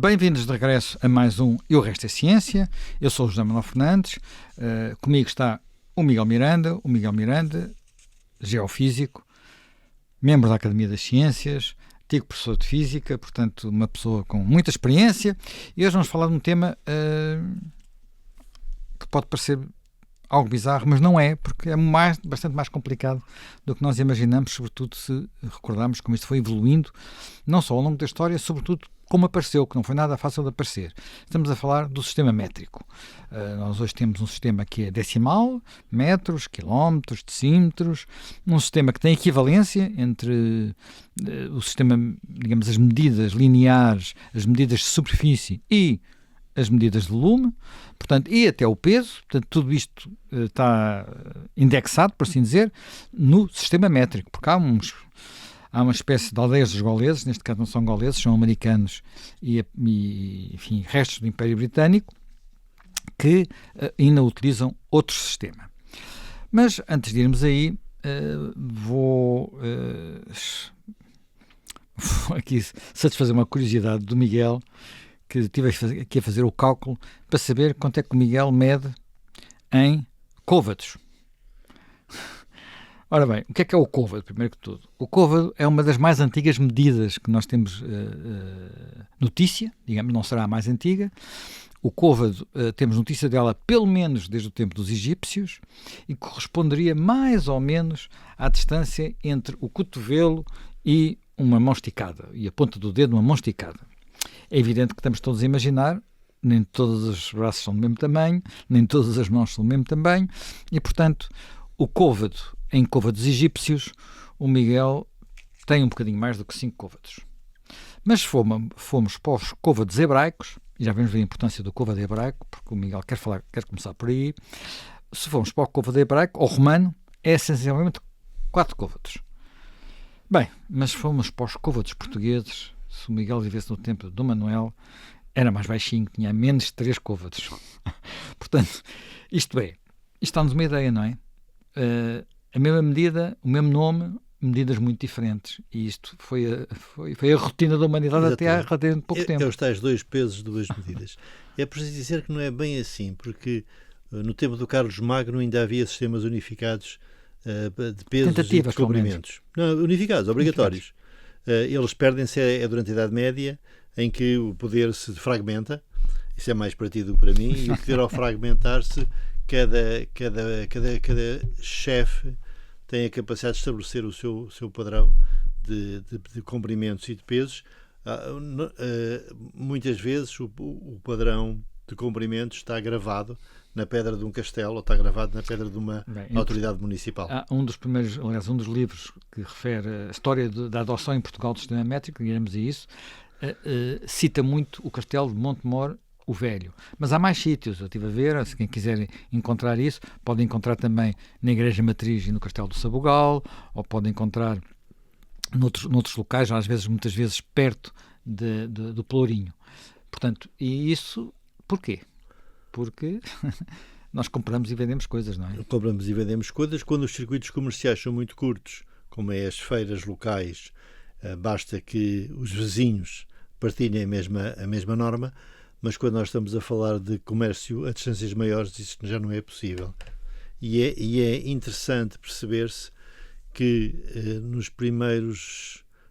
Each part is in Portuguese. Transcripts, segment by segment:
Bem-vindos de regresso a mais um E o Resto é Ciência. Eu sou o José Manuel Fernandes. Comigo está o Miguel Miranda. O Miguel Miranda, geofísico, membro da Academia das Ciências, antigo professor de Física, portanto uma pessoa com muita experiência. E hoje vamos falar de um tema que pode parecer algo bizarro, mas não é, porque é bastante mais complicado do que nós imaginamos, sobretudo se recordarmos como isto foi evoluindo, não só ao longo da história, sobretudo como apareceu, que não foi nada fácil de aparecer. Estamos a falar do sistema métrico. Nós hoje temos um sistema que é decimal, metros, quilómetros, decímetros, um sistema que tem equivalência entre o sistema, digamos, as medidas lineares, as medidas de superfície e as medidas de volume, portanto, e até o peso. Portanto, tudo isto está indexado, por assim dizer, no sistema métrico, porque há uma espécie de aldeias dos gauleses, neste caso não são gauleses, são americanos e enfim, restos do Império Britânico, que ainda utilizam outro sistema. Mas, antes de irmos aí, vou aqui satisfazer uma curiosidade do Miguel, que estive aqui a fazer o cálculo para saber quanto é que o Miguel mede em côvados. Ora bem, o que é o côvado, primeiro que tudo? O côvado é uma das mais antigas medidas que nós temos notícia, digamos, não será a mais antiga. O côvado, temos notícia dela pelo menos desde o tempo dos egípcios e corresponderia mais ou menos à distância entre o cotovelo e uma mão esticada, e a ponta do dedo uma mão esticada. É evidente que estamos todos a imaginar, nem todos os braços são do mesmo tamanho, nem todas as mãos são do mesmo tamanho, e, portanto, o côvado, em côvados egípcios, o Miguel tem um bocadinho mais do que 5 côvados. Mas se fomos para os côvados hebraicos, e já vemos a importância do côvado hebraico, porque o Miguel quer começar por aí, se formos para o côvado hebraico, ou romano, é essencialmente 4 côvados. Bem, mas se formos para os côvados portugueses, se o Miguel vivesse no tempo do Manuel, era mais baixinho, tinha menos de 3 côvados. Portanto, isto dá-nos uma ideia, não é? A mesma medida, o mesmo nome, medidas muito diferentes. E isto foi a rotina da humanidade. Exatamente. Até há relativamente pouco tempo. É os tais 2 pesos, 2 medidas. É preciso dizer que não é bem assim, porque no tempo do Carlos Magno ainda havia sistemas unificados de pesos e de comprimentos. Não, unificados, obrigatórios. Eles perdem-se durante a Idade Média, em que o poder se fragmenta. Isso é mais para ti do que para mim. E o poder, ao fragmentar-se, cada chefe tem a capacidade de estabelecer o seu padrão de comprimentos e de pesos. Muitas vezes o padrão de comprimentos está gravado na pedra de um castelo ou está gravado na pedra de uma autoridade municipal. Há um dos livros que refere a história da adoção em Portugal do sistema métrico, iremos a isso, cita muito o castelo de Montemor o Velho. Mas há mais sítios, eu estive a ver, se quem quiser encontrar isso, pode encontrar também na Igreja Matriz e no Castelo do Sabugal, ou pode encontrar noutros locais, muitas vezes perto do Pelourinho. Portanto, e isso porquê? Porque nós compramos e vendemos coisas, não é? Compramos e vendemos coisas. Quando os circuitos comerciais são muito curtos, como é as feiras locais, basta que os vizinhos partilhem a mesma norma, mas quando nós estamos a falar de comércio a distâncias maiores, isso já não é possível. E é interessante perceber-se que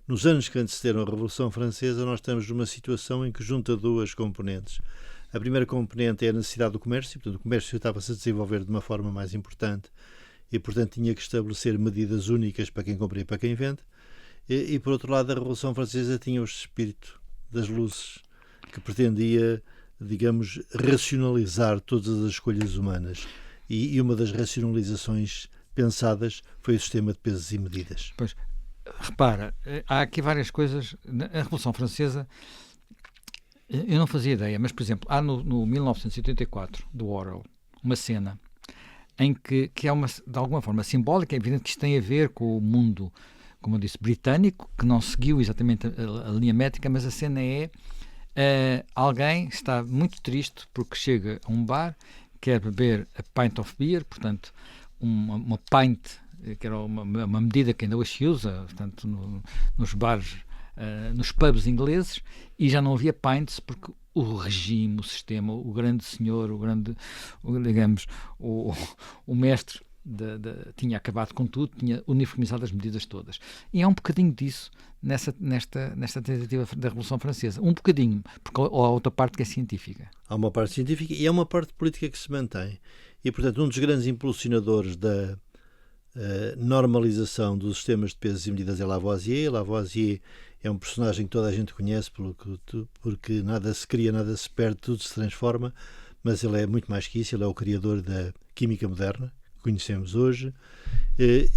nos anos que antecederam a Revolução Francesa, nós estamos numa situação em que junta 2 componentes. A primeira componente é a necessidade do comércio, portanto, o comércio estava-se a desenvolver de uma forma mais importante e, portanto, tinha que estabelecer medidas únicas para quem compra e para quem vende. E por outro lado, a Revolução Francesa tinha o espírito das luzes, que pretendia, digamos, racionalizar todas as escolhas humanas. E uma das racionalizações pensadas foi o sistema de pesos e medidas. Pois, repara, há aqui várias coisas. A Revolução Francesa, eu não fazia ideia, mas, por exemplo, há no 1984, do Orwell, uma cena em que é de alguma forma simbólica. É evidente que isto tem a ver com o mundo, como eu disse, britânico, que não seguiu exatamente a linha métrica, mas a cena alguém está muito triste porque chega a um bar, quer beber a pint of beer, portanto, uma pint, que era uma medida que ainda hoje se usa, portanto, nos bares nos pubs ingleses, e já não havia pints porque o regime, o sistema, o grande senhor, o mestre tinha acabado com tudo, tinha uniformizado as medidas todas. E há um bocadinho disso nesta tentativa da Revolução Francesa. Um bocadinho, porque há outra parte que é científica. Há uma parte científica e há uma parte política que se mantém. E, portanto, um dos grandes impulsionadores da normalização dos sistemas de pesos e medidas é Lavoisier. Lavoisier é um personagem que toda a gente conhece porque nada se cria, nada se perde, tudo se transforma, mas ele é muito mais que isso. Ele é o criador da química moderna, que conhecemos hoje,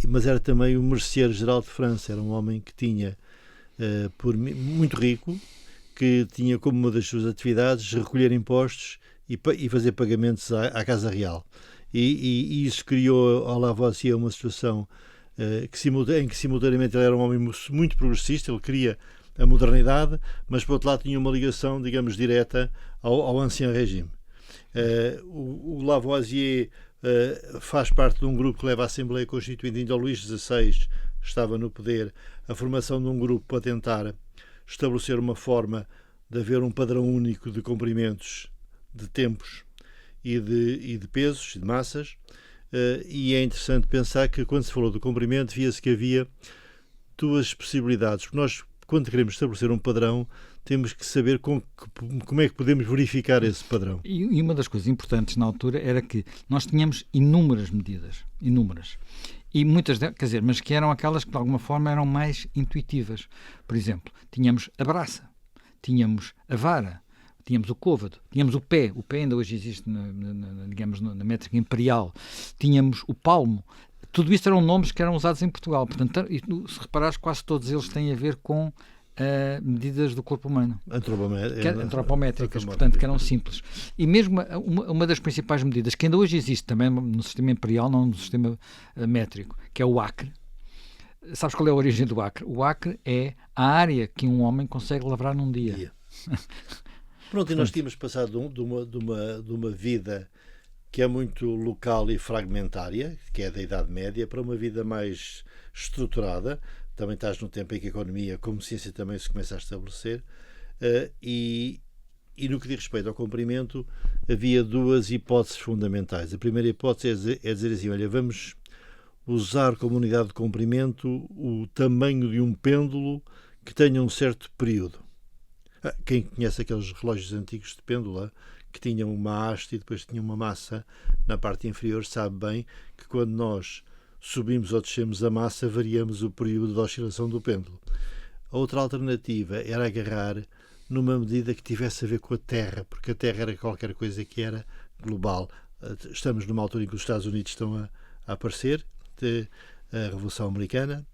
mas era também o merceeiro geral de França. Era um homem que tinha, muito rico, que tinha como uma das suas atividades recolher impostos e fazer pagamentos à Casa Real. E isso criou ao Lavoisier uma situação em que simultaneamente ele era um homem muito progressista. Ele queria a modernidade, mas por outro lado tinha uma ligação, digamos, direta ao ancien regime. O Lavoisier faz parte de um grupo que leva à Assembleia Constituinte, ainda o Luís XVI estava no poder, a formação de um grupo para tentar estabelecer uma forma de haver um padrão único de comprimentos, de tempos e de pesos e de massas. E é interessante pensar que quando se falou do comprimento via-se que havia duas possibilidades, porque nós, quando queremos estabelecer um padrão, temos que saber como é que podemos verificar esse padrão. E uma das coisas importantes na altura era que nós tínhamos inúmeras medidas, e muitas delas, quer dizer, mas que eram aquelas que de alguma forma eram mais intuitivas. Por exemplo, tínhamos a braça, tínhamos a vara, tínhamos o côvado, tínhamos o pé ainda hoje existe na métrica imperial, tínhamos o palmo. Tudo isto eram nomes que eram usados em Portugal. Portanto, se reparares, quase todos eles têm a ver com medidas do corpo humano. Antropométricas, portanto, que eram simples. E mesmo uma das principais medidas, que ainda hoje existe também no sistema imperial, não no sistema métrico, que é o acre. Sabes qual é a origem do acre? O acre é a área que um homem consegue lavrar num dia. Pronto, e nós tínhamos passado de uma vida que é muito local e fragmentária, que é da Idade Média, para uma vida mais estruturada. Também estás num tempo em que a economia, como ciência, também se começa a estabelecer. E no que diz respeito ao comprimento, havia duas hipóteses fundamentais. A primeira hipótese é dizer assim, olha, vamos usar como unidade de comprimento o tamanho de um pêndulo que tenha um certo período. Quem conhece aqueles relógios antigos de pêndula que tinham uma haste e depois tinham uma massa na parte inferior, sabe bem que quando nós subimos ou descemos a massa, variamos o período de oscilação do pêndulo. A outra alternativa era agarrar numa medida que tivesse a ver com a Terra, porque a Terra era qualquer coisa que era global. Estamos numa altura em que os Estados Unidos estão a aparecer, a Revolução Americana.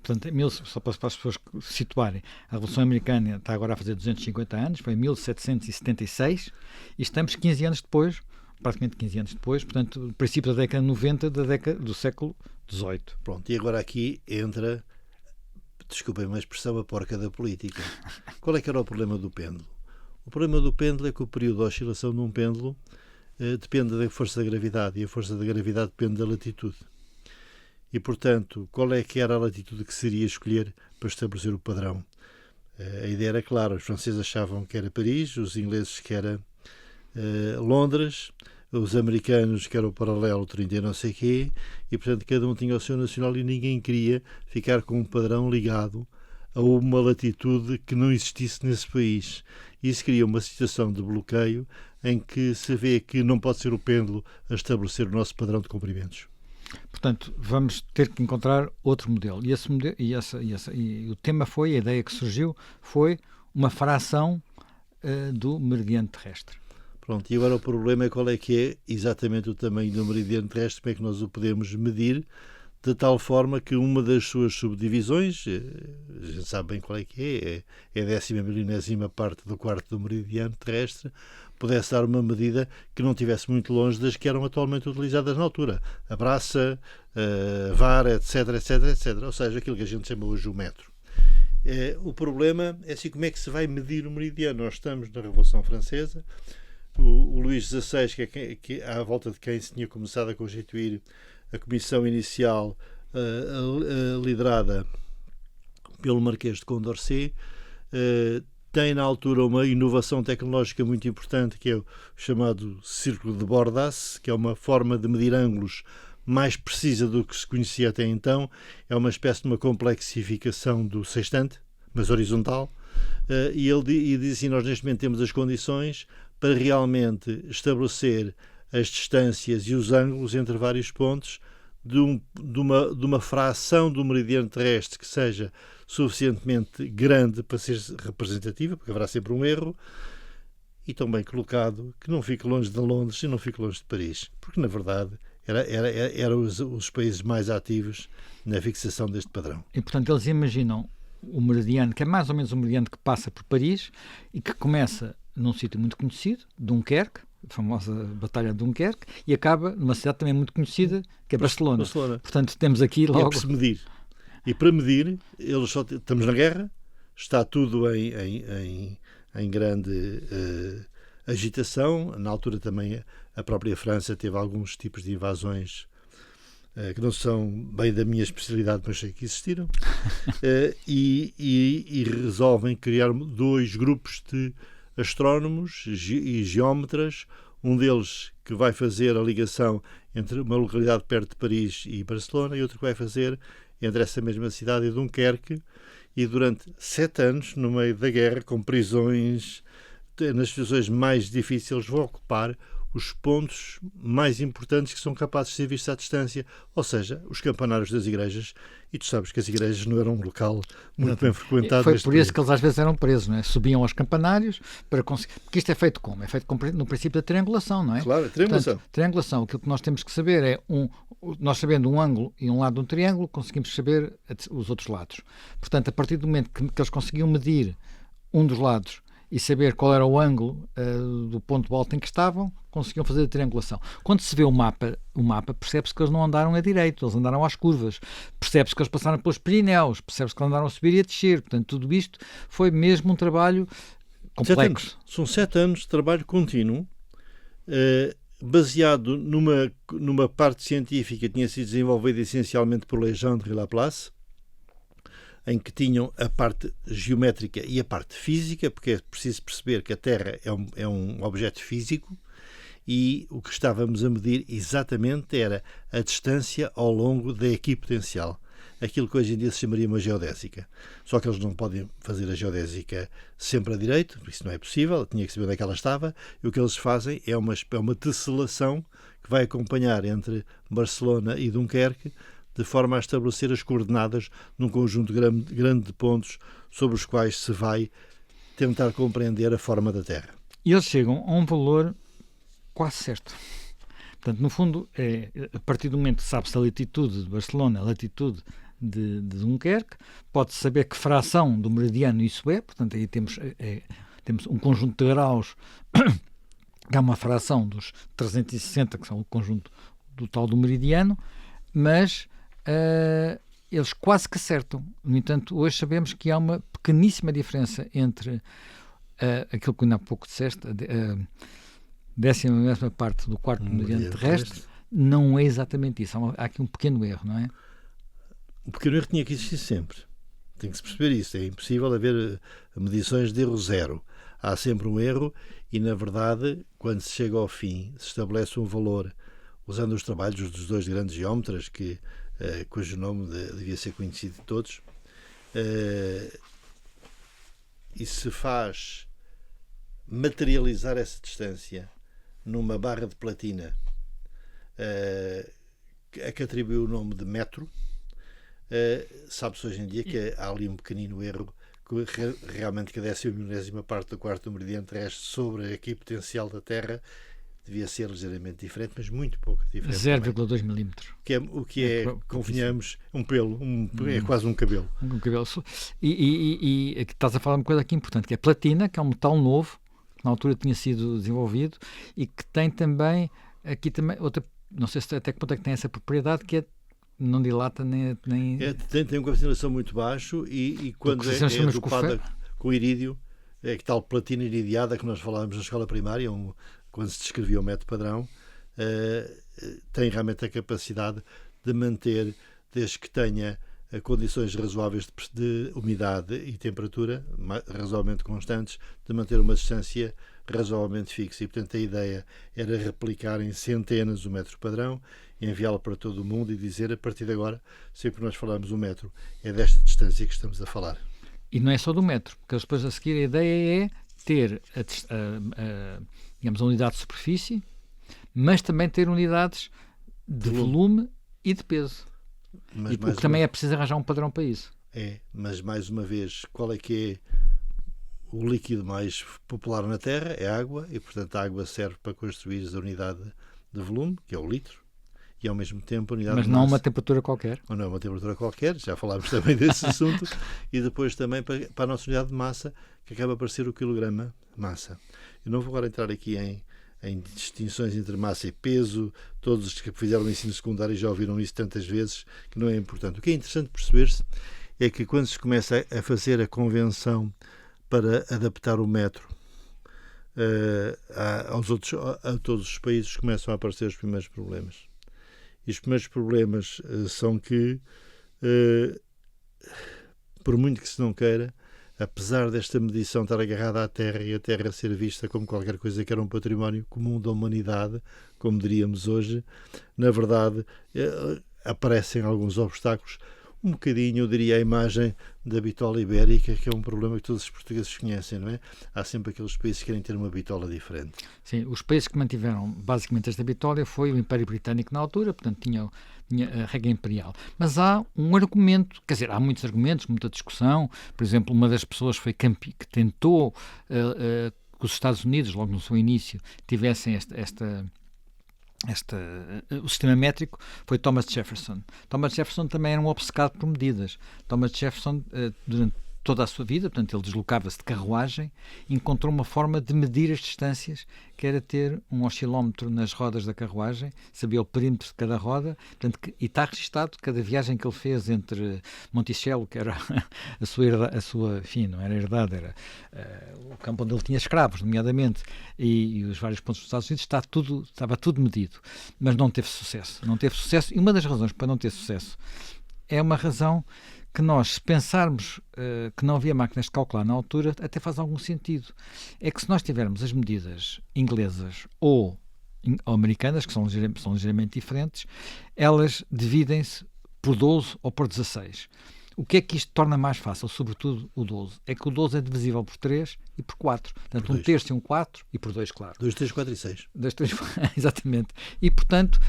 Portanto, só para as pessoas se situarem, a Revolução Americana está agora a fazer 250 anos, foi em 1776, e estamos 15 anos depois, praticamente 15 anos depois, portanto, no princípio da década 90 do século XVIII. Pronto, e agora aqui entra, desculpem uma expressão, a porca da política. Qual é que era o problema do pêndulo? O problema do pêndulo é que o período de oscilação de um pêndulo depende da força da gravidade, e a força da gravidade depende da latitude. E, portanto, qual é que era a latitude que seria escolher para estabelecer o padrão? A ideia era clara. Os franceses achavam que era Paris, os ingleses que era Londres, os americanos que era o paralelo 30 e não sei quê, e, portanto, cada um tinha o seu nacional e ninguém queria ficar com um padrão ligado a uma latitude que não existisse nesse país. Isso cria uma situação de bloqueio em que se vê que não pode ser o pêndulo a estabelecer o nosso padrão de comprimentos. Portanto, vamos ter que encontrar outro modelo. E o tema foi, a ideia que surgiu, foi uma fração do meridiano terrestre. Pronto, e agora o problema é qual é que é exatamente o tamanho do meridiano terrestre, como é que nós o podemos medir, de tal forma que uma das suas subdivisões, a gente sabe bem qual é que é a 10ª milionésima parte do quarto do meridiano terrestre, pudesse dar uma medida que não estivesse muito longe das que eram atualmente utilizadas na altura. A braça, a vara, etc. Ou seja, aquilo que a gente chama hoje o metro. O problema é assim, como é que se vai medir o meridiano? Nós estamos na Revolução Francesa, o Luís XVI, que à volta de quem se tinha começado a constituir a comissão inicial liderada pelo Marquês de Condorcet. Tem na altura uma inovação tecnológica muito importante, que é o chamado círculo de Bordas, que é uma forma de medir ângulos mais precisa do que se conhecia até então. É uma espécie de uma complexificação do sextante, mas horizontal. E ele diz assim: nós neste momento temos as condições para realmente estabelecer as distâncias e os ângulos entre vários pontos de uma fração do meridiano terrestre que seja suficientemente grande para ser representativa, porque haverá sempre um erro, e tão bem colocado que não fique longe de Londres e não fique longe de Paris, porque na verdade eram os países mais ativos na fixação deste padrão. E portanto eles imaginam o meridiano, que é mais ou menos o meridiano que passa por Paris e que começa num sítio muito conhecido, Dunkerque, a famosa Batalha de Dunkerque, e acaba numa cidade também muito conhecida, que é Barcelona. Portanto, temos aqui logo... É para se medir. E para medir, estamos na guerra, está tudo em grande agitação. Na altura também a própria França teve alguns tipos de invasões que não são bem da minha especialidade, mas sei que existiram. E resolvem criar 2 grupos de astrónomos e geómetras, um deles que vai fazer a ligação entre uma localidade perto de Paris e Barcelona, e outro que vai fazer entre essa mesma cidade e Dunkerque, e durante 7 anos, no meio da guerra, com prisões, nas situações mais difíceis, vão ocupar os pontos mais importantes que são capazes de ser vistos à distância, ou seja, os campanários das igrejas. E tu sabes que as igrejas não eram um local muito bem frequentado. Foi por isso que eles às vezes eram presos, não é? Subiam aos campanários para conseguir... Porque isto é feito como? É feito no princípio da triangulação, não é? Claro, triangulação. Portanto, triangulação. Aquilo que nós temos que saber é, nós sabendo um ângulo e um lado de um triângulo, conseguimos saber os outros lados. Portanto, a partir do momento que eles conseguiam medir um dos lados e saber qual era o ângulo do ponto alto em que estavam, conseguiam fazer a triangulação. Quando se vê o mapa percebe-se que eles não andaram a direito, eles andaram às curvas, percebe-se que eles passaram pelos Pirineus, percebe-se que eles andaram a subir e a descer. Portanto, tudo isto foi mesmo um trabalho complexo. São 7 anos de trabalho contínuo, baseado numa parte científica que tinha sido desenvolvida essencialmente por Legendre e Laplace, em que tinham a parte geométrica e a parte física, porque é preciso perceber que a Terra é um objeto físico, e o que estávamos a medir exatamente era a distância ao longo da equipotencial, aquilo que hoje em dia se chamaria uma geodésica. Só que eles não podem fazer a geodésica sempre a direito, isso não é possível, tinha que saber onde é que ela estava, e o que eles fazem é uma tesselação que vai acompanhar entre Barcelona e Dunkerque, de forma a estabelecer as coordenadas num conjunto grande de pontos sobre os quais se vai tentar compreender a forma da Terra. E eles chegam a um valor quase certo. Portanto, no fundo, a partir do momento que sabe-se a latitude de Barcelona, a latitude de Dunkerque, pode-se saber que fração do meridiano isso é, portanto, aí temos um conjunto de graus, que é uma fração dos 360, que são o conjunto total do meridiano, mas eles quase que acertam. No entanto, hoje sabemos que há uma pequeníssima diferença entre aquilo que ainda há pouco disseste, a 10ª parte do quarto meridiano terrestre, não é exatamente isso. Há aqui um pequeno erro, não é? O pequeno erro tinha que existir sempre. Tem que se perceber isso. É impossível haver medições de erro zero. Há sempre um erro e, na verdade, quando se chega ao fim, se estabelece um valor, usando os trabalhos dos 2 grandes geómetras, cujo nome devia ser conhecido de todos, e se faz materializar essa distância numa barra de platina a que atribuiu o nome de metro. Sabe-se hoje em dia que há ali um pequenino erro, que realmente que a 10ª parte do quarto meridiano terrestre sobre a equipotencial da Terra devia ser ligeiramente diferente, mas muito pouco diferente. 0,2 milímetros. O que é, convenhamos, um pelo, é quase um cabelo. Um cabelo. E estás a falar uma coisa aqui importante, que é platina, que é um metal novo, que na altura tinha sido desenvolvido, e que tem também, aqui também, outra, não sei se até que ponto é que tem essa propriedade, que é não dilata nem... Tem uma concentração muito baixo e quando é dopada com irídio, é que tal platina iridiada que nós falávamos na escola primária, quando se descrevia o método padrão, tem realmente a capacidade de manter, desde que tenha condições razoáveis de umidade e temperatura razoavelmente constantes, de manter uma distância razoavelmente fixa. E, portanto, a ideia era replicar em centenas o metro padrão, enviá-lo para todo o mundo e dizer, a partir de agora, sempre que nós falamos o metro, é desta distância que estamos a falar. E não é só do metro, porque depois a seguir a ideia é ter digamos, a unidade de superfície, mas também ter unidades de volume e de peso. O que também é preciso arranjar um padrão para isso. Mas mais uma vez, qual é que é o líquido mais popular na Terra? É a água, e portanto a água serve para construir a unidade de volume, que é o litro, e ao mesmo tempo a unidade mas de não massa. uma temperatura qualquer. Ou não é uma temperatura qualquer, já falámos também desse assunto, e depois também para a nossa unidade de massa, que acaba por ser o quilograma massa. Eu não vou agora entrar aqui em distinções entre massa e peso, todos os que fizeram o ensino secundário já ouviram isso tantas vezes, que não é importante. O que é interessante perceber-se é que quando se começa a fazer a convenção para adaptar o metro a todos os países, começam a aparecer os primeiros problemas. E os primeiros problemas são que, por muito que se não queira, apesar desta medição estar agarrada à Terra e a Terra ser vista como qualquer coisa que era um património comum da humanidade, como diríamos hoje, na verdade aparecem alguns obstáculos. Um bocadinho, eu diria, a imagem da bitola ibérica, que é um problema que todos os portugueses conhecem, não é? Há sempre aqueles países que querem ter uma bitola diferente. Sim, os países que mantiveram basicamente esta bitola foi o Império Britânico na altura, portanto tinha a regra imperial. Mas há um argumento, quer dizer, há muitos argumentos, muita discussão. Por exemplo, uma das pessoas foi que tentou que os Estados Unidos, logo no seu início, tivessem o sistema métrico, foi Thomas Jefferson. Thomas Jefferson também era um obcecado por medidas. Thomas Jefferson, durante toda a sua vida, portanto, ele deslocava-se de carruagem, encontrou uma forma de medir as distâncias, que era ter um oscilómetro nas rodas da carruagem, sabia o perímetro de cada roda, portanto, e está registado cada viagem que ele fez entre Monticello, que era a sua enfim, não era herdade, era o campo onde ele tinha escravos, nomeadamente, e os vários pontos dos Estados Unidos, estava tudo medido, mas não teve sucesso. E uma das razões para não ter sucesso é uma razão que nós, se pensarmos que não havia máquinas de calcular na altura, até faz algum sentido. É que se nós tivermos as medidas inglesas ou americanas, que são ligeiramente diferentes, elas dividem-se por 12 ou por 16. O que é que isto torna mais fácil? Sobretudo o 12. É que o 12 é divisível por 3 e por 4. Portanto, um terço e um 4, e por 2, claro. 2, 3, 4 e 6. 2, 3, exatamente. E, portanto,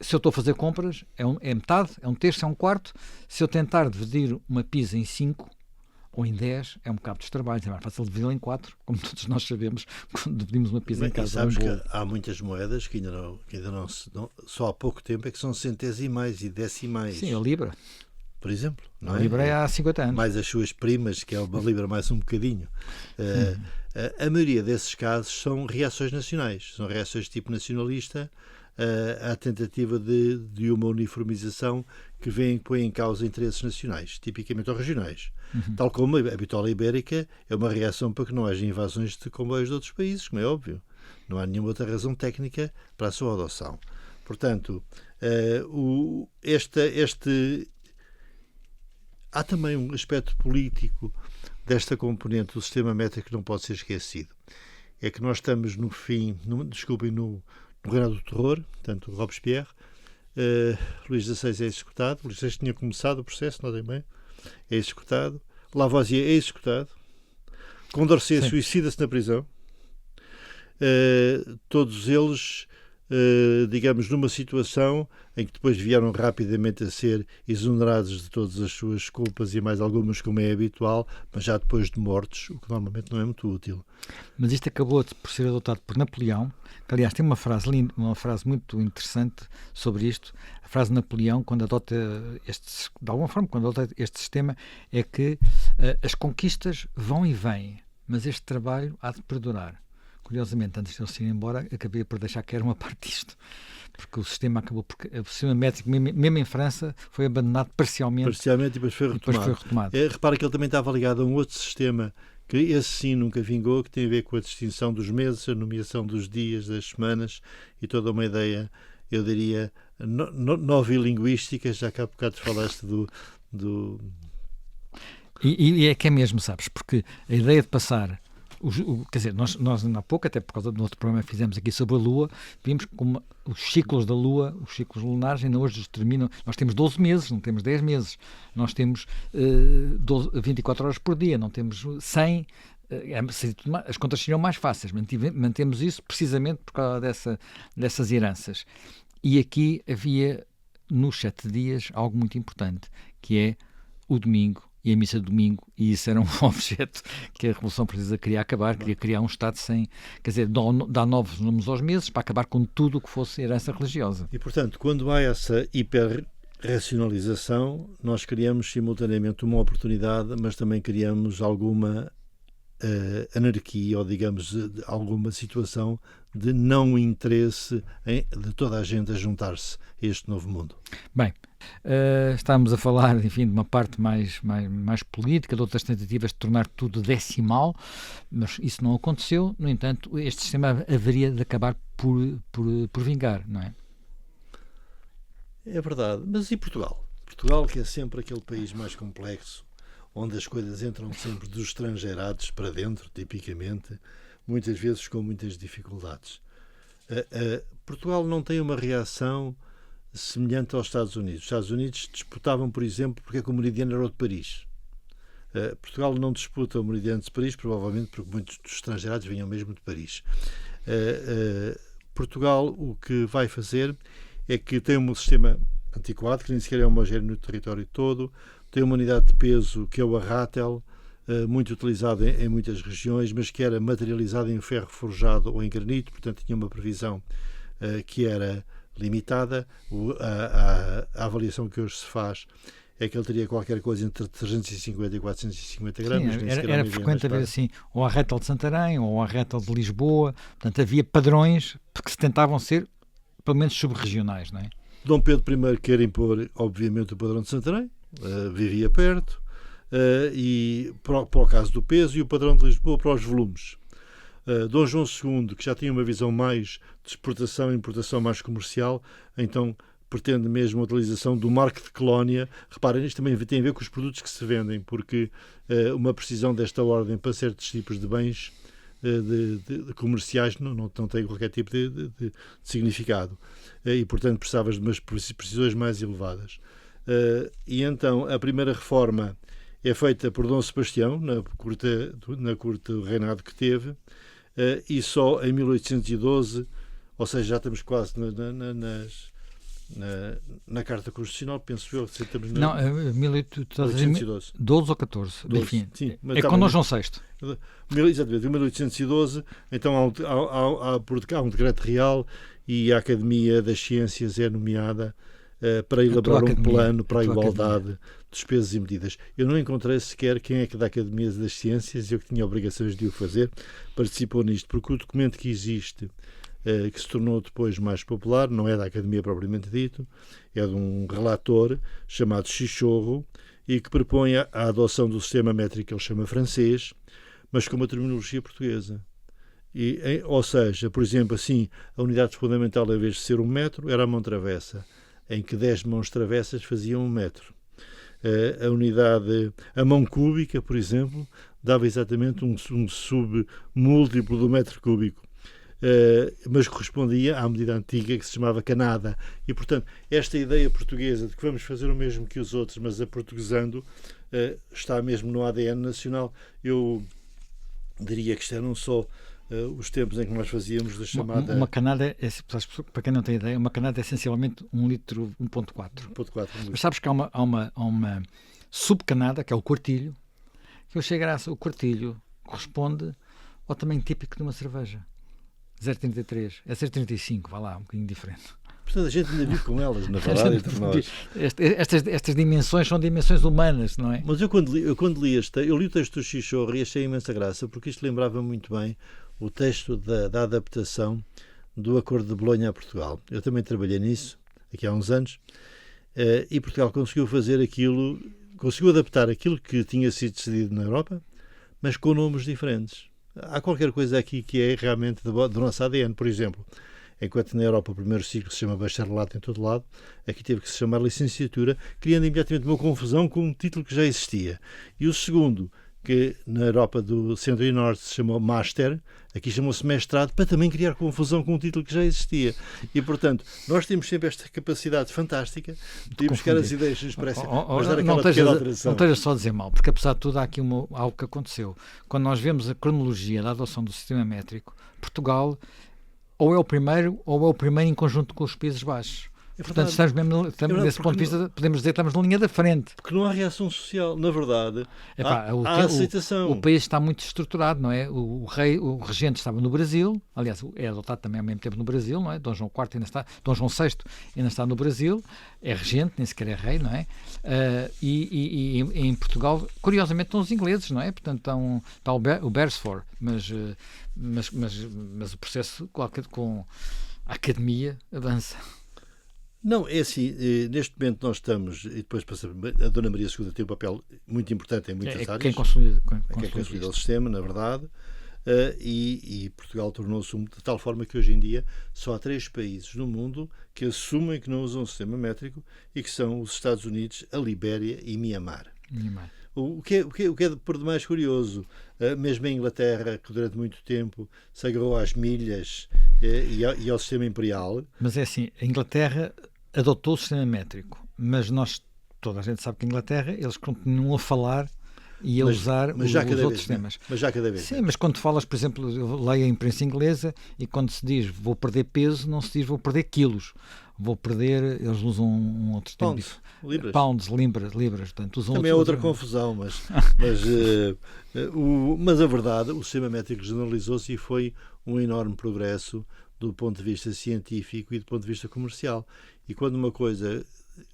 se eu estou a fazer compras, é metade, é um terço, é um quarto. Se eu tentar dividir uma pizza em 5 ou em 10, é um bocado de trabalho. É mais fácil dividir em 4, como todos nós sabemos, quando dividimos uma pizza em casa. Sabes que há muitas moedas que ainda não só há pouco tempo é que são centesimais e decimais. Sim, a Libra. Por exemplo. Não a Libra é há 50 anos. Mais as suas primas, que é uma Libra mais um bocadinho. A maioria desses casos são reações nacionais. São reações de tipo nacionalista à tentativa de uma uniformização que põe em causa interesses nacionais, tipicamente ou regionais. Tal como a bitola ibérica é uma reação para que não haja invasões de comboios de outros países, como é óbvio. Não há nenhuma outra razão técnica para a sua adoção. Portanto, há também um aspecto político desta componente do sistema métrico que não pode ser esquecido. É que nós estamos no reinado do terror, portanto, Robespierre, Luís XVI é executado, Luís XVI tinha começado o processo, notem bem, é executado, Lavoisier é executado, Condorcet suicida-se na prisão, todos eles, digamos, numa situação em que depois vieram rapidamente a ser exonerados de todas as suas culpas e mais algumas, como é habitual, mas já depois de mortos, o que normalmente não é muito útil. Mas isto acabou por ser adotado por Napoleão, que aliás tem uma frase linda, uma frase muito interessante sobre isto. A frase de Napoleão, quando adota este sistema, é que as conquistas vão e vêm, mas este trabalho há de perdurar. Curiosamente, antes de ele se ir embora, acabei por deixar cair uma parte disto, porque o sistema acabou, porque o sistema métrico, mesmo em França, foi abandonado parcialmente e depois foi retomado. Repara que ele também estava ligado a um outro sistema, que esse sim nunca vingou, que tem a ver com a distinção dos meses, a nomeação dos dias, das semanas, e toda uma ideia, eu diria, novilinguística, já que há bocado falaste do... E é que é mesmo, sabes, porque a ideia de passar, quer dizer, nós há pouco, até por causa do outro programa que fizemos aqui sobre a Lua, vimos como os ciclos da Lua, os ciclos lunares, ainda hoje terminam. Nós temos 12 meses, não temos 10 meses. Nós temos 24 horas por dia, não temos 100. As contas seriam mais fáceis. Mantemos isso precisamente por causa dessas heranças. E aqui havia, nos 7 dias, algo muito importante, que é o domingo e a missa de domingo, e isso era um objeto que a Revolução Francesa queria acabar, queria criar um Estado sem, quer dizer, dar novos nomes aos meses para acabar com tudo o que fosse herança religiosa. E, portanto, quando há essa hiperracionalização, nós criamos simultaneamente uma oportunidade, mas também criamos alguma anarquia, ou digamos, alguma situação de não interesse de toda a gente a juntar-se a este novo mundo. Bem, estamos a falar, enfim, de uma parte mais política, de outras tentativas de tornar tudo decimal, mas isso não aconteceu. No entanto, este sistema haveria de acabar por vingar, não é? É verdade, mas e Portugal? Portugal, que é sempre aquele país mais complexo, onde as coisas entram sempre dos estrangeirados para dentro, tipicamente, muitas vezes com muitas dificuldades. Portugal não tem uma reação semelhante aos Estados Unidos. Os Estados Unidos disputavam, por exemplo, porque o meridiano era o de Paris. Portugal não disputa o meridiano de Paris, provavelmente porque muitos dos estrangeirados vinham mesmo de Paris. Portugal o que vai fazer é que tem um sistema antiquado, que nem sequer é homogéneo no território todo, tem uma unidade de peso que é o arrátel, muito utilizado em muitas regiões, mas que era materializado em ferro forjado ou em granito, portanto tinha uma previsão que era limitada. A avaliação que hoje se faz é que ele teria qualquer coisa entre 350 e 450 gramas. Sim, era frequente haver assim, ou a arrátel de Santarém, ou a arrátel de Lisboa, portanto havia padrões que se tentavam ser, pelo menos, sub-regionais, não é? Dom Pedro I quer impor, obviamente, o padrão de Santarém, vivia perto, e para o caso do peso, e o padrão de Lisboa para os volumes. Dom João II, que já tinha uma visão mais de exportação e importação mais comercial, então pretende mesmo a utilização do marco de colónia. Reparem, isto também tem a ver com os produtos que se vendem, porque uma precisão desta ordem para certos tipos de bens de comerciais não tem qualquer tipo de significado. E, portanto, precisavas de umas precisões mais elevadas. E então a primeira reforma é feita por Dom Sebastião na curta do reinado que teve, e só em 1812, ou seja, já estamos quase na Carta Constitucional, penso eu, se estamos não, 1812 ou 14, 12, enfim, sim, é com Dom João VI. Exatamente, em 1812, então há um decreto real e a Academia das Ciências é nomeada para elaborar um plano para a igualdade dos pesos e medidas. Eu não encontrei sequer quem é que da Academia das Ciências, eu que tinha obrigações de o fazer, participou nisto, porque o documento que existe, que se tornou depois mais popular, não é da Academia propriamente dito, é de um relator chamado Chichorro, e que propõe a adoção do sistema métrico que ele chama francês, mas com uma terminologia portuguesa. Ou seja, por exemplo, assim, a unidade fundamental, em vez de ser 1 metro, era a mão travessa, em que 10 mãos travessas faziam 1 metro. A mão cúbica, por exemplo, dava exatamente um submúltiplo do metro cúbico, mas correspondia à medida antiga que se chamava canada. E, portanto, esta ideia portuguesa de que vamos fazer o mesmo que os outros, mas aportuguesando, está mesmo no ADN nacional. Eu diria que isto eram só os tempos em que nós fazíamos da chamada... Uma canada, para quem não tem ideia, uma canada é essencialmente 1 litro 1.4. Mas sabes que há uma subcanada, que é o quartilho, que eu achei graça. O quartilho corresponde ao tamanho típico de uma cerveja. 0,33. É 0,35, vá lá, um bocadinho diferente. Portanto, a gente ainda vive com elas, na verdade, entre nós. Estas dimensões são dimensões humanas, não é? Mas eu quando li o texto do Chichorro e achei imensa graça, porque isto lembrava muito bem o texto da adaptação do Acordo de Bolonha a Portugal. Eu também trabalhei nisso, aqui há uns anos, e Portugal conseguiu adaptar aquilo que tinha sido decidido na Europa, mas com nomes diferentes. Há qualquer coisa aqui que é realmente do nosso ADN, por exemplo. enquanto na Europa o primeiro ciclo se chama bacharelato em todo lado, aqui teve que se chamar licenciatura, criando imediatamente uma confusão com um título que já existia. E o segundo, que na Europa do Centro e Norte se chamou Master, aqui chamou-se mestrado, para também criar confusão com um título que já existia. E, portanto, nós temos sempre esta capacidade fantástica de ir buscar as ideias que nos parecem, mas dar aquela pequena alteração. Não esteja só a dizer mal, porque apesar de tudo há aqui algo que aconteceu. Quando nós vemos a cronologia da adoção do sistema métrico, Portugal ou é o primeiro em conjunto com os Países Baixos. Portanto, estamos desse ponto de vista, podemos dizer que estamos na linha da frente. Porque não há reação social, na verdade. Há aceitação. O país está muito estruturado, não é? O regente estava no Brasil, aliás, é adotado também ao mesmo tempo no Brasil, não é? Dom João VI ainda está no Brasil, é regente, nem sequer é rei, não é? E em Portugal, curiosamente, estão os ingleses, não é? Portanto, está o Beresford, mas o processo com a academia avança. Não, é assim, neste momento nós estamos, e depois a Dona Maria II tem um papel muito importante em muitas áreas. Quem consolida o sistema, na verdade, e Portugal tornou-se de tal forma que hoje em dia só há 3 países no mundo que assumem que não usam o sistema métrico e que são os Estados Unidos, a Libéria e Mianmar. O que é por demais curioso, mesmo a Inglaterra, que durante muito tempo se agarrou às milhas e ao sistema imperial. Mas é assim, a Inglaterra adotou o sistema métrico, mas toda a gente sabe que a Inglaterra, eles continuam a falar e a usar os outros sistemas. Mas já cada vez. Sim, mas quando falas, por exemplo, eu leio a imprensa inglesa e quando se diz vou perder peso, não se diz vou perder quilos. Vou perder, eles usam um outro termo. Pounds, libras. Portanto, usam também é outra confusão, mas a verdade, o sistema métrico generalizou-se e foi um enorme progresso do ponto de vista científico e do ponto de vista comercial. E quando uma coisa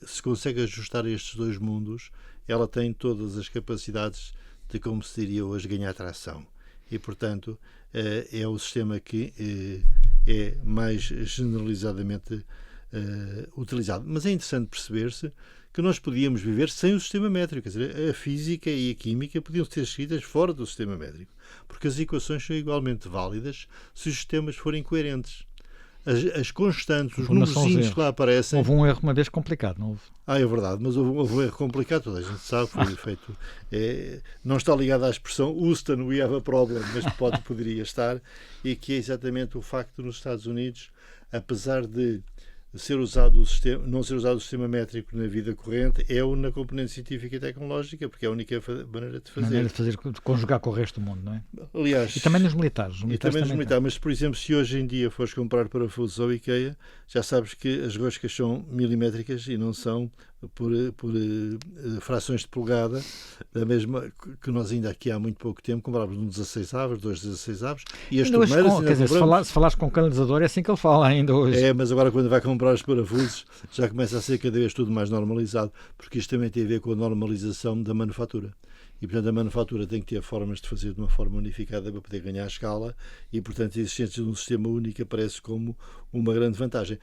se consegue ajustar a estes dois mundos, ela tem todas as capacidades de, como se diria hoje, ganhar tração. E, portanto, é o sistema que é mais generalizadamente utilizado. Mas é interessante perceber-se que nós podíamos viver sem o sistema métrico. Quer dizer, a física e a química podiam ser escritas fora do sistema métrico, porque as equações são igualmente válidas se os sistemas forem coerentes. As constantes, os númerozinhos que lá aparecem... Houve um erro uma vez complicado, não houve? É verdade, mas houve um erro complicado, toda a gente sabe, foi feito... não está ligado à expressão Houston, we have a problem, mas poderia estar, e que é exatamente o facto nos Estados Unidos, apesar de não ser usado o sistema métrico na vida corrente, é na componente científica e tecnológica, porque é a única maneira de fazer. De conjugar com o resto do mundo, não é? Aliás, e também nos militares. Mas, por exemplo, se hoje em dia fores comprar parafusos ao IKEA, já sabes que as roscas são milimétricas e não são por frações de polegada, da mesma que nós ainda aqui há muito pouco tempo comprávamos um 16 avos, 2 16 avos, e as torneiras... Quer dizer, se falares com o canalizador é assim que ele fala ainda hoje. Mas agora quando vai comprar os parafusos já começa a ser cada vez tudo mais normalizado, porque isto também tem a ver com a normalização da manufatura. E, portanto, a manufatura tem que ter formas de fazer de uma forma unificada para poder ganhar a escala e, portanto, a existência de um sistema único aparece como uma grande vantagem.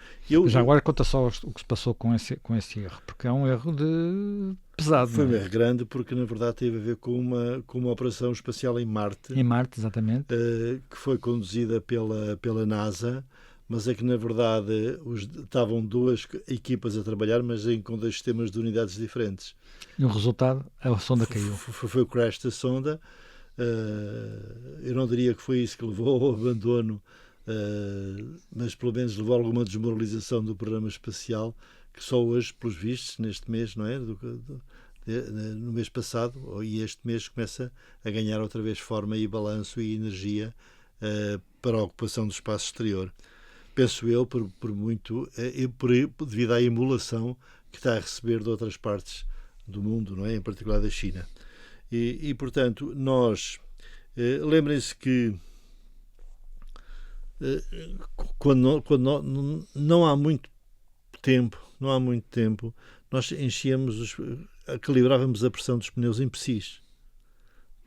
Já agora conta só o que se passou com esse erro, porque é um erro pesado. Foi um erro grande porque, na verdade, teve a ver com uma operação espacial em Marte. Em Marte, exatamente. Que foi conduzida pela NASA, mas é que, na verdade, estavam 2 equipas a trabalhar, mas com 2 sistemas de unidades diferentes. E o resultado, a sonda caiu. Foi o crash da sonda. Eu não diria que foi isso que levou ao abandono, mas pelo menos levou a alguma desmoralização do programa espacial, que só hoje, pelos vistos, neste mês, não é? No mês passado, e este mês começa a ganhar outra vez forma e balanço e energia para a ocupação do espaço exterior. Penso eu, devido à emulação que está a receber de outras partes do mundo, não é? Em particular da China. E portanto, nós... lembrem-se que quando não há muito tempo, nós calibrávamos a pressão dos pneus em PSIs.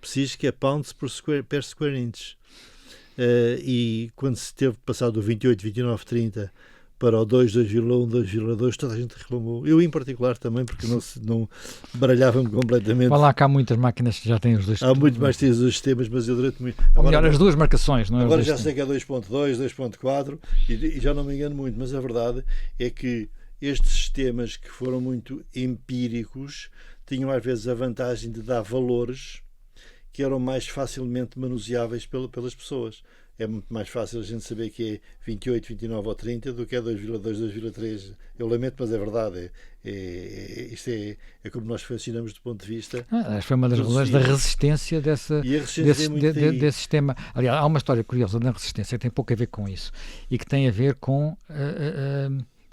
PSIs, que é pounds per square inch. E quando se teve passado do 28, 29, 30 para o 2, 2,1, 2,2, toda a gente reclamou. Eu, em particular, também, porque não baralhava-me completamente. Vai lá que há muitas máquinas que já têm os dois. Há muito mais os sistemas, mas eu durante muito... Ou melhor, as duas marcações, não é? Agora já sei que é 2.2, 2.4 e já não me engano muito, mas a verdade é que estes sistemas que foram muito empíricos tinham às vezes a vantagem de dar valores que eram mais facilmente manuseáveis pelas pessoas. É muito mais fácil a gente saber que é 28, 29 ou 30 do que é 2,2, 2,3. Eu lamento, mas é verdade. Isto é como nós funcionamos do ponto de vista... foi uma das razões da resistência desse sistema. Aliás, há uma história curiosa da resistência que tem pouco a ver com isso e que tem a ver com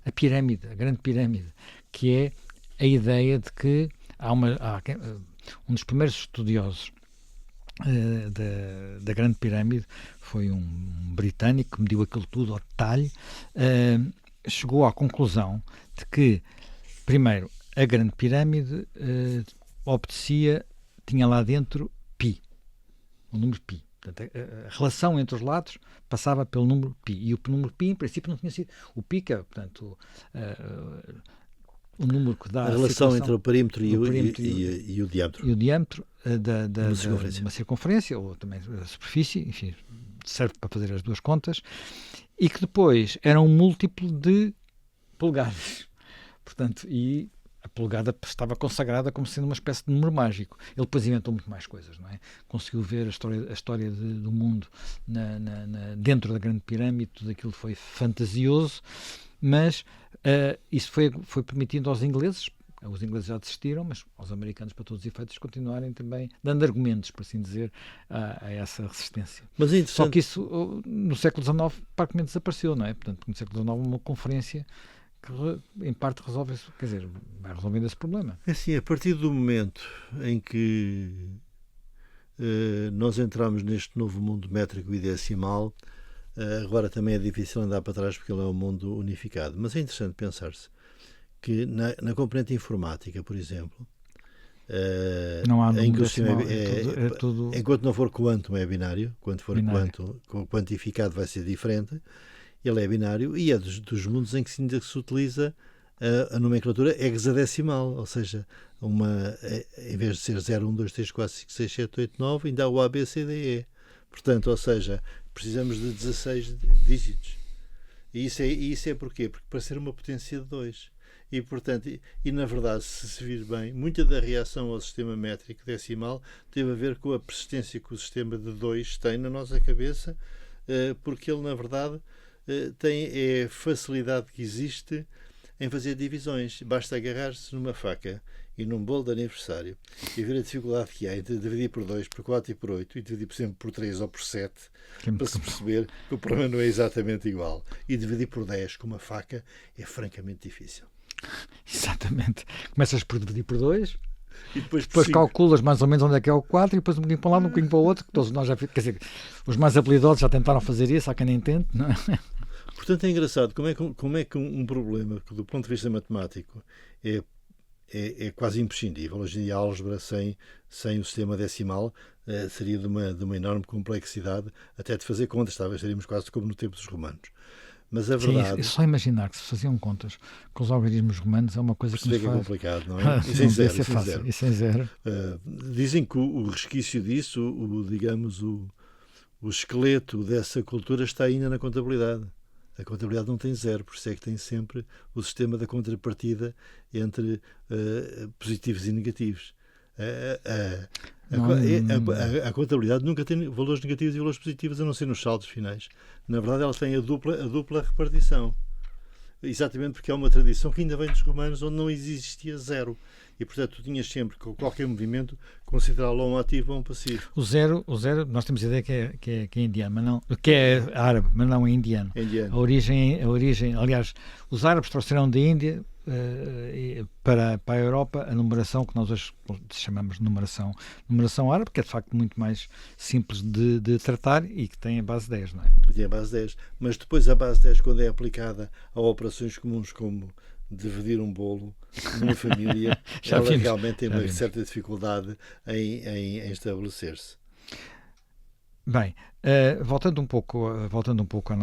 a pirâmide, a grande pirâmide, que é a ideia de que há um dos primeiros estudiosos da grande pirâmide foi um britânico que mediu aquilo tudo ao detalhe, chegou à conclusão de que, primeiro, a grande pirâmide tinha lá dentro π, o número π. Portanto, a relação entre os lados passava pelo número π, e o número π em princípio não tinha sido o π, que é, portanto, o número que dá a relação entre o perímetro e o diâmetro. E o diâmetro de uma circunferência, ou também a superfície, enfim, serve para fazer as duas contas, e que depois era um múltiplo de polegadas. Portanto, e a polegada estava consagrada como sendo uma espécie de número mágico. Ele depois inventou muito mais coisas, não é? Conseguiu ver a história do mundo dentro da grande pirâmide, tudo aquilo foi fantasioso, mas isso foi permitindo aos ingleses, os ingleses já desistiram, mas aos americanos, para todos os efeitos, continuarem também dando argumentos, por assim dizer, a essa resistência. Mas é só que isso, no século XIX, praticamente desapareceu, não é? Portanto, no século XIX, uma conferência que, em parte, resolve isso, quer dizer, vai resolvendo esse problema. É assim, a partir do momento em que nós entramos neste novo mundo métrico e decimal, agora também é difícil andar para trás porque ele é um mundo unificado. Mas é interessante pensar-se que na componente informática, por exemplo, não há número decimal, é tudo... enquanto não for quantum é binário, quando for binário. Quantificado vai ser diferente, ele é binário e é dos mundos em que ainda se utiliza a nomenclatura hexadecimal, ou seja, em vez de ser 0, 1, 2, 3, 4, 5, 6, 7, 8, 9, ainda há o A, B, C, D, E. Portanto, ou seja, precisamos de 16 dígitos. E isso é porquê? Porque para ser uma potência de 2. E, portanto, na verdade, se vir bem, muita da reação ao sistema métrico decimal teve a ver com a persistência que o sistema de 2 tem na nossa cabeça, porque ele, na verdade, tem a facilidade que existe em fazer divisões. Basta agarrar-se numa faca e num bolo de aniversário e ver a dificuldade que há entre dividir por 2, por 4 e por 8 e dividir, por exemplo, por 3 ou por 7 para se perceber que o problema não é exatamente igual. E dividir por 10 com uma faca é francamente difícil. Exatamente. Começas por dividir por 2, e depois calculas mais ou menos onde é que é o 4 e depois um bocadinho para um lado, um bocadinho para o outro, que todos nós quer dizer, os mais habilidosos já tentaram fazer isso, há quem nem tente, não é? Portanto, é engraçado como é que um problema que, do ponto de vista matemático, é quase imprescindível. Hoje em dia, a álgebra sem o sistema decimal seria de uma enorme complexidade, até de fazer contas, talvez seríamos quase como no tempo dos romanos. Mas a verdade... Sim, só imaginar que se faziam contas com os algarismos romanos é uma coisa que nos faz... é complicado, não é? E sem zero. E sem zero. Dizem que o resquício disso, digamos, o esqueleto dessa cultura está ainda na contabilidade. A contabilidade não tem zero, por isso é que tem sempre o sistema da contrapartida entre positivos e negativos. A contabilidade nunca tem valores negativos e valores positivos, a não ser nos saldos finais. Na verdade, ela tem a dupla repartição. Exatamente porque é uma tradição que ainda vem dos romanos, onde não existia zero. E, portanto, tu tinhas sempre, com qualquer movimento, considerá-lo um ativo ou um passivo. O zero, nós temos a ideia que é indiano, mas não, que é árabe, mas não é indiano. A origem, aliás, os árabes trouxeram da Índia para a Europa a numeração que nós hoje chamamos de numeração árabe, que é de facto muito mais simples de tratar e que tem a base 10, não é? Tem a base 10, mas depois a base 10, quando é aplicada a operações comuns como dividir um bolo numa família, ela realmente tem uma certa dificuldade em estabelecer-se. Bem, voltando um pouco à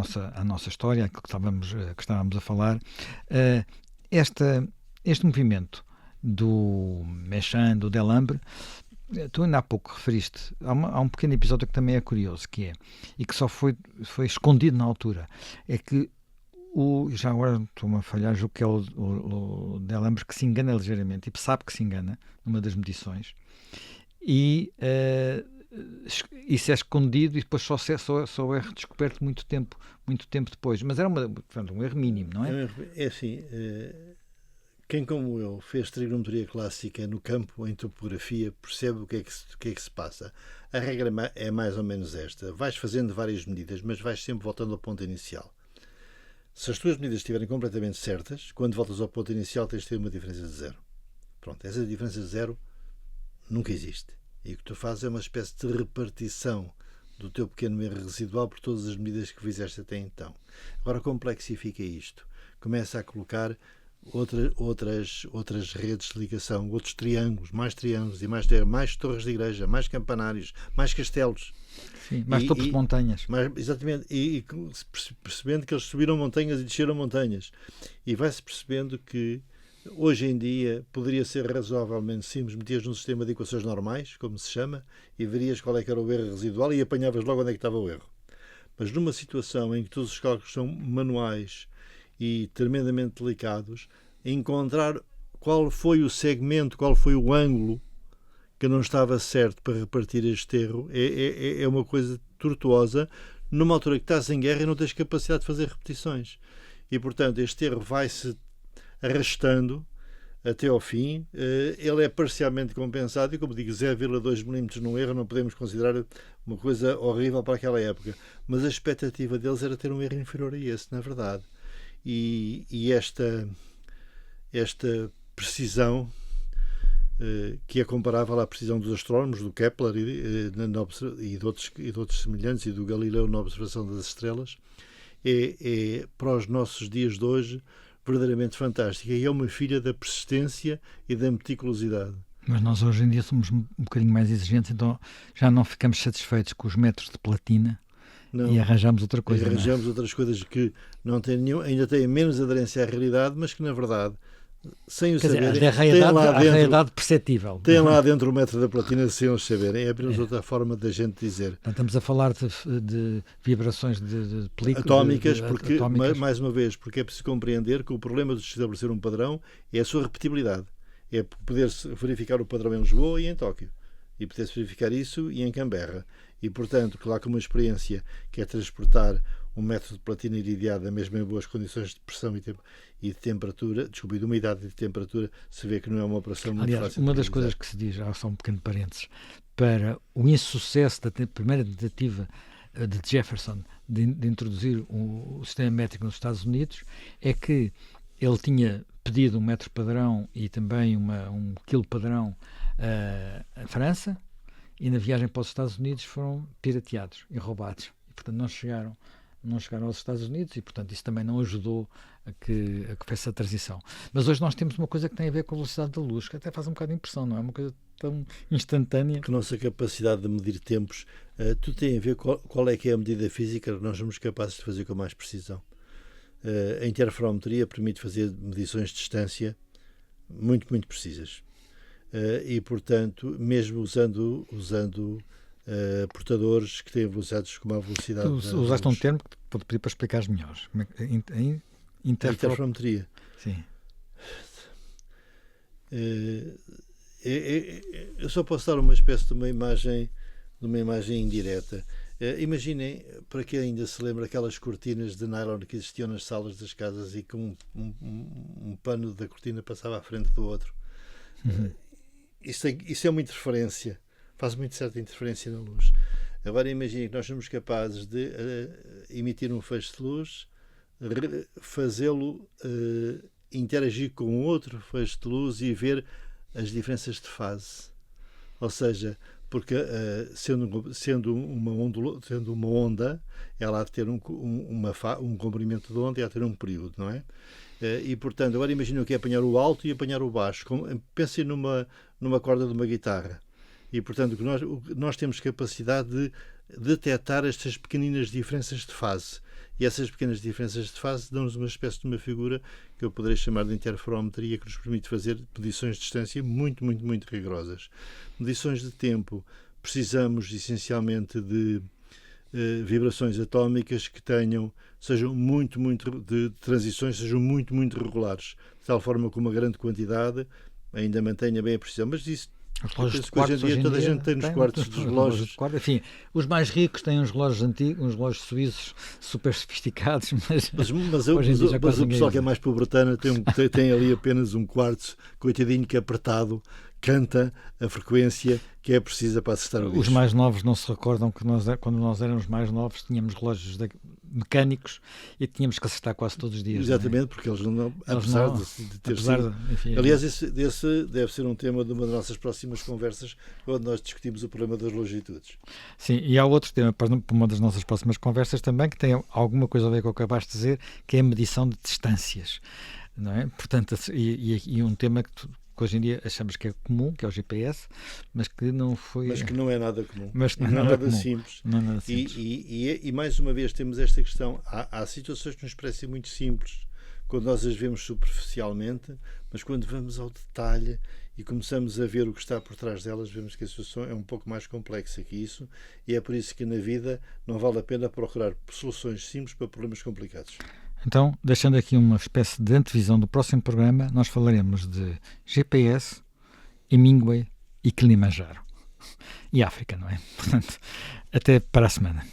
nossa história, aquilo que estávamos a falar, uh, este movimento do Mechan, do Delambre, tu ainda há pouco referiste, há um pequeno episódio que também é curioso, e que só foi escondido na altura, é que já agora estou-me a falhar, julgo que é o Delambre que se engana ligeiramente, e sabe que se engana numa das medições, e isso é escondido e depois só é redescoberto muito tempo depois, mas era um erro mínimo, não é? É assim, quem como eu fez trigonometria clássica no campo, em topografia, percebe o que é que se passa. A regra é mais ou menos esta. Vais fazendo várias medidas, mas vais sempre voltando ao ponto inicial. Se as tuas medidas estiverem completamente certas, quando voltas ao ponto inicial tens de ter uma diferença de zero. Pronto, essa diferença de zero nunca existe. E o que tu fazes é uma espécie de repartição do teu pequeno erro residual por todas as medidas que fizeste até então. Agora complexifica isto. Começa a colocar outras redes de ligação, outros triângulos e mais torres de igreja, mais campanários, mais castelos. Sim, mais topos de montanhas. Exatamente. E percebendo que eles subiram montanhas e desceram montanhas. E vai-se percebendo que hoje em dia poderia ser razoavelmente simples, metias num sistema de equações normais, como se chama, e verias qual é que era o erro residual e apanhavas logo onde é que estava o erro. Mas numa situação em que todos os cálculos são manuais e tremendamente delicados, encontrar qual foi o segmento, qual foi o ângulo que não estava certo para repartir este erro é uma coisa tortuosa numa altura que estás em guerra e não tens capacidade de fazer repetições. E, portanto, este erro vai-se arrastando até ao fim. Ele é parcialmente compensado e, como digo, 0,2 mm num erro não podemos considerar uma coisa horrível para aquela época. Mas a expectativa deles era ter um erro inferior a esse, na verdade. E esta precisão, que é comparável à precisão dos astrónomos, do Kepler e de outros semelhantes, e do Galileu na observação das estrelas, é para os nossos dias de hoje verdadeiramente fantástica, e é uma filha da persistência e da meticulosidade. Mas nós hoje em dia somos um bocadinho mais exigentes, então já não ficamos satisfeitos com os metros de platina. Não. E arranjamos outra coisa. Arranjamos outras coisas que não têm ainda têm menos aderência à realidade, mas que na verdade, sem o saberem, a realidade perceptível. Tem lá dentro o metro da platina sem o saberem. É apenas outra forma da gente dizer. Então, estamos a falar de vibrações de películas atómicas, mais uma vez, porque é preciso compreender que o problema de estabelecer um padrão é a sua repetibilidade. É poder-se verificar o padrão em Lisboa e em Tóquio. E poder-se verificar isso e em Canberra. E, portanto, claro que uma experiência que é transportar um metro de platina iridiada, mesmo em boas condições de pressão e de temperatura, de umidade e de temperatura, se vê que não é uma operação muito fácil. Aliás, uma das coisas que se diz, só um pequeno parênteses, para o insucesso da primeira tentativa de Jefferson de introduzir o sistema métrico nos Estados Unidos, é que ele tinha pedido um metro padrão e também um quilo padrão à França, e na viagem para os Estados Unidos foram pirateados e roubados. E, portanto, não chegaram aos Estados Unidos e, portanto, isso também não ajudou a que fizesse a transição. Mas hoje nós temos uma coisa que tem a ver com a velocidade da luz, que até faz um bocado de impressão, não é? Uma coisa tão instantânea. Que a nossa capacidade de medir tempos, tudo tem a ver com qual é que é a medida física que nós somos capazes de fazer com mais precisão. A interferometria permite fazer medições de distância muito, muito precisas. E, portanto, mesmo usando portadores que têm velocidades como a velocidade da luz. Usaste um termo que vou pedir para explicares melhor. Interferometria. Sim. Eu só posso dar uma espécie de uma imagem indireta. Imaginem, para quem ainda se lembra, aquelas cortinas de nylon que existiam nas salas das casas e com um pano da cortina passava à frente do outro. Uhum. Isso é uma interferência, faz muito certa interferência na luz. Agora imagine que nós somos capazes de emitir um feixe de luz, fazê-lo interagir com outro feixe de luz e ver as diferenças de fase. Ou seja, porque sendo uma onda, ela há de ter um comprimento de onda e há de ter um período, não é? E, portanto, agora imaginem o que é apanhar o alto e apanhar o baixo. Pensem numa corda de uma guitarra. E, portanto, o que nós temos capacidade de detectar estas pequeninas diferenças de fase. E essas pequenas diferenças de fase dão-nos uma espécie de uma figura que eu poderei chamar de interferometria, que nos permite fazer medições de distância muito, muito, muito rigorosas. Medições de tempo, precisamos essencialmente de vibrações atómicas que sejam muito, muito de transições, sejam muito, muito regulares, de tal forma que uma grande quantidade ainda mantenha bem a precisão. Mas isso, os relógios de quartos, hoje em dia toda a gente tem nos quartos dos relógios. Enfim, os mais ricos têm uns relógios antigos, uns relógios suíços super sofisticados, mas o pessoal que é mais pobretano tem ali apenas um quartzo, coitadinho, que apertado canta a frequência que é precisa para acertar o disco. Os mais novos não se recordam que quando nós éramos mais novos tínhamos relógios mecânicos e tínhamos que acertar quase todos os dias. Exatamente, porque eles não, apesar de ter sido... Enfim, aliás, esse deve ser um tema de uma das nossas próximas conversas, quando nós discutimos o problema das longitudes. Sim, e há outro tema para uma das nossas próximas conversas também, que tem alguma coisa a ver com o que acabaste de dizer, que é a medição de distâncias. Não é? Portanto, e um tema que hoje em dia achamos que é comum, que é o GPS, mas que não foi... Mas que não é nada comum. Mas que não é nada simples. Não é nada simples. E mais uma vez temos esta questão. Há situações que nos parecem muito simples quando nós as vemos superficialmente, mas quando vamos ao detalhe e começamos a ver o que está por trás delas, vemos que a situação é um pouco mais complexa que isso, e é por isso que na vida não vale a pena procurar soluções simples para problemas complicados. Então, deixando aqui uma espécie de antevisão do próximo programa, nós falaremos de GPS, Hemingway e Kilimanjaro. E África, não é? Portanto, até para a semana.